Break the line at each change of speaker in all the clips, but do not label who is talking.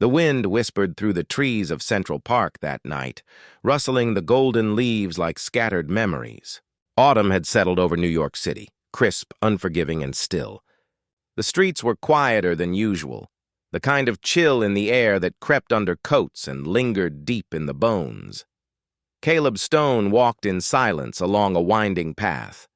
The wind whispered through the trees of Central Park that night, rustling the golden leaves like scattered memories. Autumn had settled over New York City, crisp, unforgiving, and still. The streets were quieter than usual, the kind of chill in the air that crept under coats and lingered deep in the bones. Caleb Stone walked in silence along a winding path,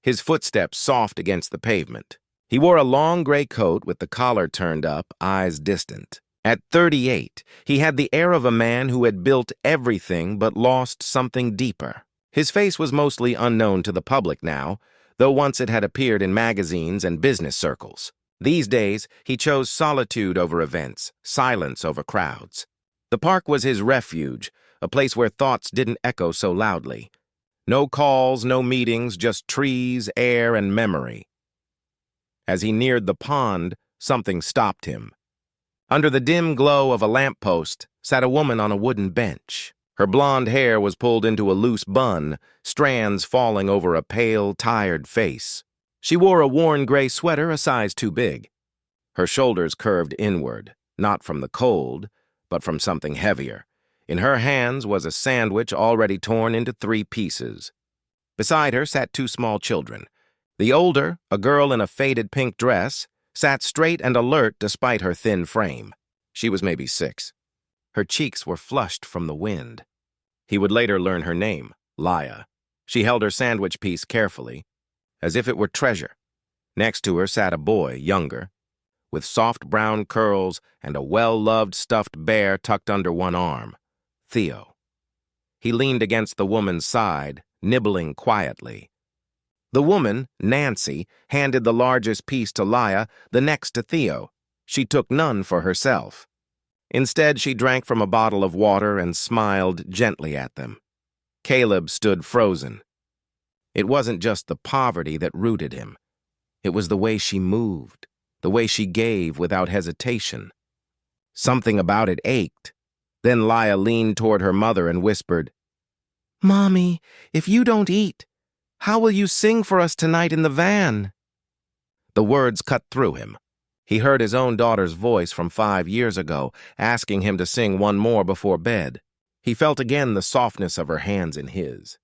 his footsteps soft against the pavement. He wore a long gray coat with the collar turned up, eyes distant. At 38, he had the air of a man who had built everything but lost something deeper. His face was mostly unknown to the public now, though once it had appeared in magazines and business circles. These days, he chose solitude over events, silence over crowds. The park was his refuge, a place where thoughts didn't echo so loudly. No calls, no meetings, just trees, air, and memory. As he neared the pond, something stopped him. Under the dim glow of a lamppost sat a woman on a wooden bench. Her blonde hair was pulled into a loose bun, strands falling over a pale, tired face. She wore a worn gray sweater a size too big. Her shoulders curved inward, not from the cold, but from something heavier. In her hands was a sandwich already torn into 3 pieces. Beside her sat 2 small children. The older, a girl in a faded pink dress, sat straight and alert despite her thin frame. She was maybe 6. Her cheeks were flushed from the wind. He would later learn her name, Laya. She held her sandwich piece carefully, as if it were treasure. Next to her sat a boy, younger, with soft brown curls and a well-loved stuffed bear tucked under one arm, Theo. He leaned against the woman's side, nibbling quietly. The woman, Nancy, handed the largest piece to Laya, the next to Theo. She took none for herself. Instead, she drank from a bottle of water and smiled gently at them. Caleb stood frozen. It wasn't just the poverty that rooted him. It was the way she moved, the way she gave without hesitation. Something about it ached. Then Laya leaned toward her mother and whispered, "Mommy, if you don't eat, how will you sing for us tonight in the van?" The words cut through him. He heard his own daughter's voice from 5 years ago, asking him to sing one more before bed. He felt again the softness of her hands in his.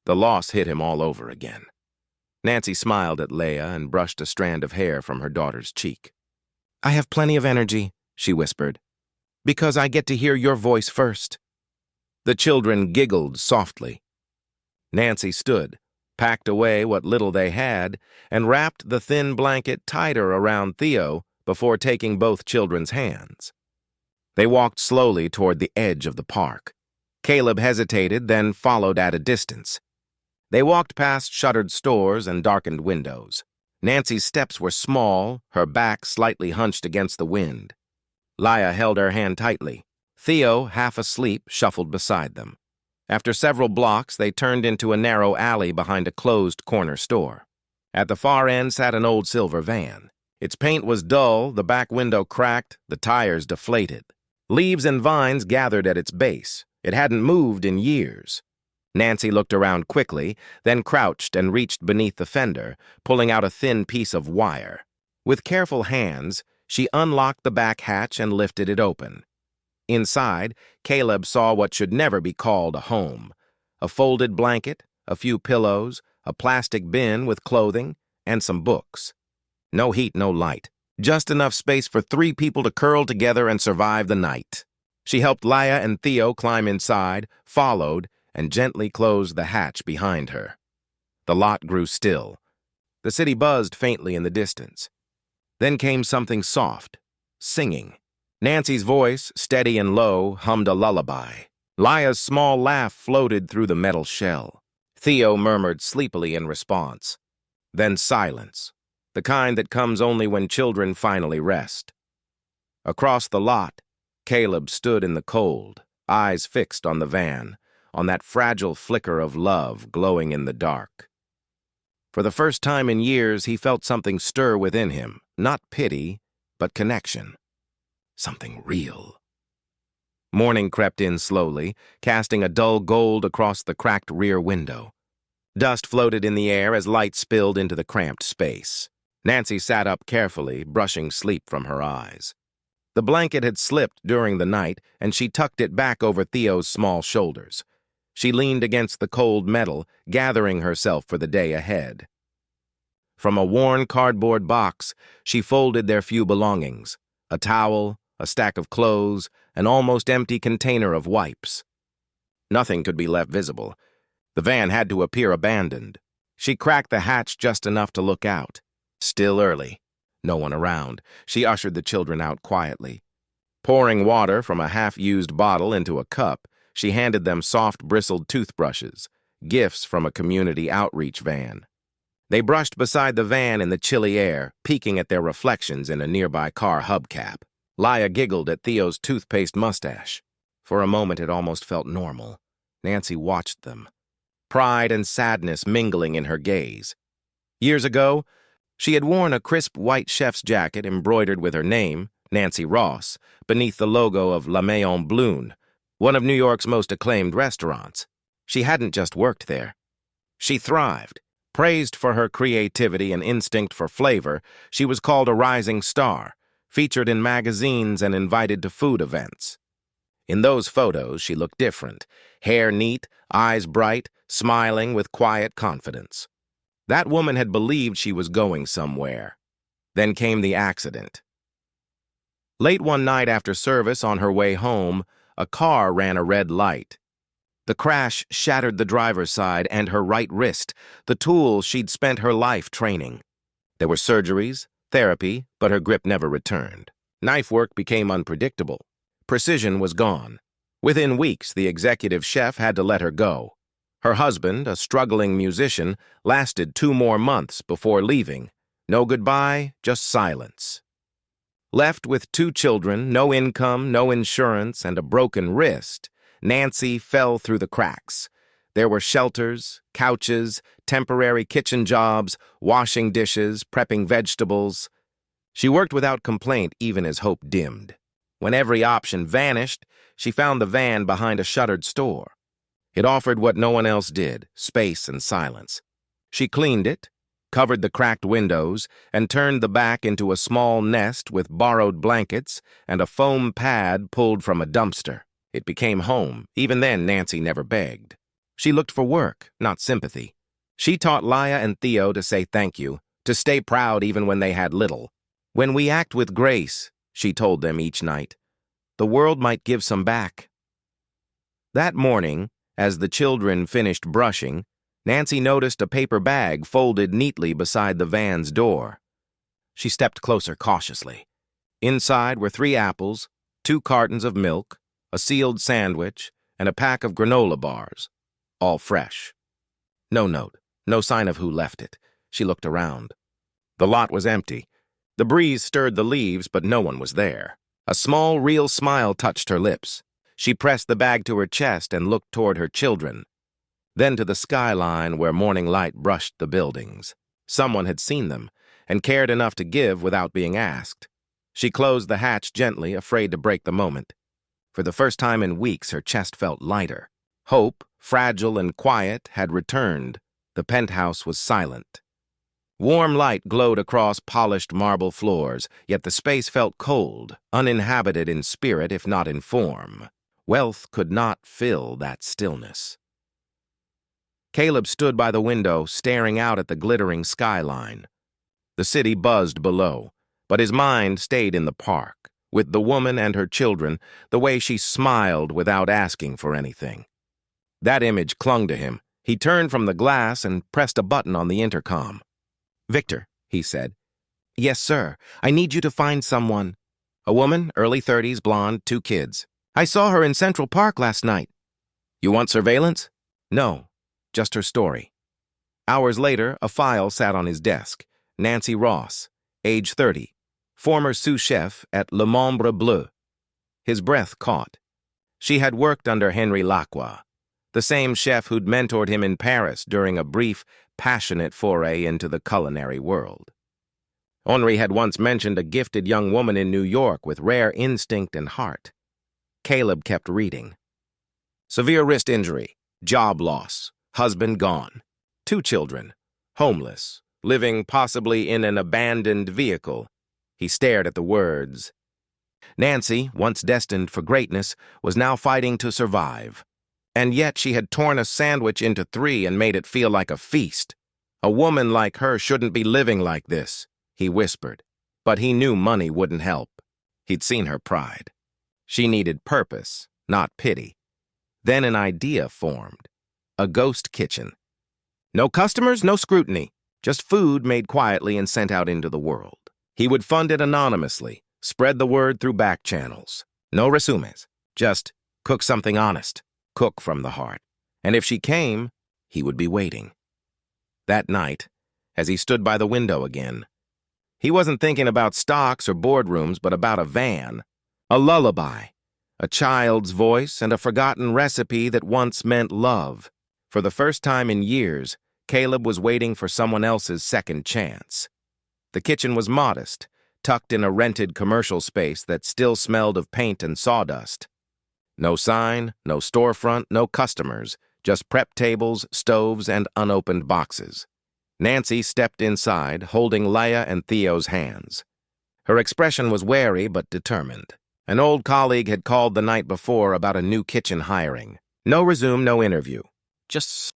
The loss hit him all over again. Nancy smiled at Leah and brushed a strand of hair from her daughter's cheek. "I have plenty of energy," she whispered, "because I get to hear your voice first." The children giggled softly. Nancy stood, packed away what little they had, and wrapped the thin blanket tighter around Theo before taking both children's hands. They walked slowly toward the edge of the park. Caleb hesitated, then followed at a distance. They walked past shuttered stores and darkened windows. Nancy's steps were small, her back slightly hunched against the wind. Laya held her hand tightly. Theo, half asleep, shuffled beside them. After several blocks, they turned into a narrow alley behind a closed corner store. At the far end sat an old silver van. Its paint was dull, the back window cracked, the tires deflated. Leaves and vines gathered at its base. It hadn't moved in years. Nancy looked around quickly, then crouched and reached beneath the fender, pulling out a thin piece of wire. With careful hands, she unlocked the back hatch and lifted it open. Inside, Caleb saw what should never be called a home. A folded blanket, a few pillows, a plastic bin with clothing, and some books. No heat, no light. Just enough space for 3 people to curl together and survive the night. She helped Laya and Theo climb inside, followed, and gently closed the hatch behind her. The lot grew still. The city buzzed faintly in the distance. Then came something soft, singing. Nancy's voice, steady and low, hummed a lullaby. Laya's small laugh floated through the metal shell. Theo murmured sleepily in response. Then silence, the kind that comes only when children finally rest. Across the lot, Caleb stood in the cold, eyes fixed on the van, on that fragile flicker of love glowing in the dark. For the first time in years, he felt something stir within him, not pity, but connection. Something real. Morning crept in slowly, casting a dull gold across the cracked rear window. Dust floated in the air as light spilled into the cramped space. Nancy sat up carefully, brushing sleep from her eyes. The blanket had slipped during the night, and she tucked it back over Theo's small shoulders. She leaned against the cold metal, gathering herself for the day ahead. From a worn cardboard box, she folded their few belongings: a towel, a stack of clothes, an almost empty container of wipes. Nothing could be left visible. The van had to appear abandoned. She cracked the hatch just enough to look out. Still early. No one around. She ushered the children out quietly. Pouring water from a half-used bottle into a cup, she handed them soft, bristled toothbrushes, gifts from a community outreach van. They brushed beside the van in the chilly air, peeking at their reflections in a nearby car hubcap. Laya giggled at Theo's toothpaste mustache. For a moment, it almost felt normal. Nancy watched them, pride and sadness mingling in her gaze. Years ago, she had worn a crisp white chef's jacket embroidered with her name, Nancy Ross, beneath the logo of La Maison Blune, one of New York's most acclaimed restaurants. She hadn't just worked there. She thrived. Praised for her creativity and instinct for flavor, she was called a rising star, featured in magazines and invited to food events. In those photos, she looked different, hair neat, eyes bright, smiling with quiet confidence. That woman had believed she was going somewhere. Then came the accident. Late one night after service on her way home, a car ran a red light. The crash shattered the driver's side and her right wrist, the tool she'd spent her life training. There were surgeries, therapy, but her grip never returned. Knife work became unpredictable. Precision was gone. Within weeks, the executive chef had to let her go. Her husband, a struggling musician, lasted 2 more months before leaving. No goodbye, just silence. Left with 2 children, no income, no insurance, and a broken wrist, Nancy fell through the cracks. There were shelters, couches, temporary kitchen jobs, washing dishes, prepping vegetables. She worked without complaint even as hope dimmed. When every option vanished, she found the van behind a shuttered store. It offered what no one else did, space and silence. She cleaned it, covered the cracked windows, and turned the back into a small nest with borrowed blankets and a foam pad pulled from a dumpster. It became home. Even then, Nancy never begged. She looked for work, not sympathy. She taught Laya and Theo to say thank you, to stay proud even when they had little. When we act with grace, she told them each night, the world might give some back. That morning, as the children finished brushing, Nancy noticed a paper bag folded neatly beside the van's door. She stepped closer cautiously. Inside were 3 apples, 2 cartons of milk, a sealed sandwich, and a pack of granola bars, all fresh. No note, no sign of who left it. She looked around. The lot was empty. The breeze stirred the leaves, but no one was there. A small, real smile touched her lips. She pressed the bag to her chest and looked toward her children, then to the skyline where morning light brushed the buildings. Someone had seen them and cared enough to give without being asked. She closed the hatch gently, afraid to break the moment. For the first time in weeks, her chest felt lighter. Hope, fragile and quiet, had returned. The penthouse was silent. Warm light glowed across polished marble floors, yet the space felt cold, uninhabited in spirit if not in form. Wealth could not fill that stillness. Caleb stood by the window, staring out at the glittering skyline. The city buzzed below, but his mind stayed in the park, with the woman and her children, the way she smiled without asking for anything. That image clung to him. He turned from the glass and pressed a button on the intercom. "Victor," he said. "Yes, sir. I need you to find someone." "A woman, early 30s, blonde, 2 kids. I saw her in Central Park last night." "You want surveillance?" "No, just her story." Hours later, a file sat on his desk. Nancy Ross, age 30, former sous chef at Le Membre Bleu. His breath caught. She had worked under Henry Lacroix, the same chef who'd mentored him in Paris during a brief, passionate foray into the culinary world. Henri had once mentioned a gifted young woman in New York with rare instinct and heart. Caleb kept reading. Severe wrist injury, job loss, husband gone, 2 children, homeless, living possibly in an abandoned vehicle. He stared at the words. Nancy, once destined for greatness, was now fighting to survive. And yet she had torn a sandwich into 3 and made it feel like a feast. A woman like her shouldn't be living like this, he whispered. But he knew money wouldn't help. He'd seen her pride. She needed purpose, not pity. Then an idea formed. A ghost kitchen. No customers, no scrutiny. Just food made quietly and sent out into the world. He would fund it anonymously, spread the word through back channels. No resumes. Just cook something honest. Cook from the heart. And if she came, he would be waiting. That night, as he stood by the window again, he wasn't thinking about stocks or boardrooms, but about a van, a lullaby, a child's voice, and a forgotten recipe that once meant love. For the first time in years, Caleb was waiting for someone else's second chance. The kitchen was modest, tucked in a rented commercial space that still smelled of paint and sawdust. No sign, no storefront, no customers, just prep tables, stoves, and unopened boxes. Nancy stepped inside, holding Leia and Theo's hands. Her expression was wary but determined. An old colleague had called the night before about a new kitchen hiring. No resume, no interview. Just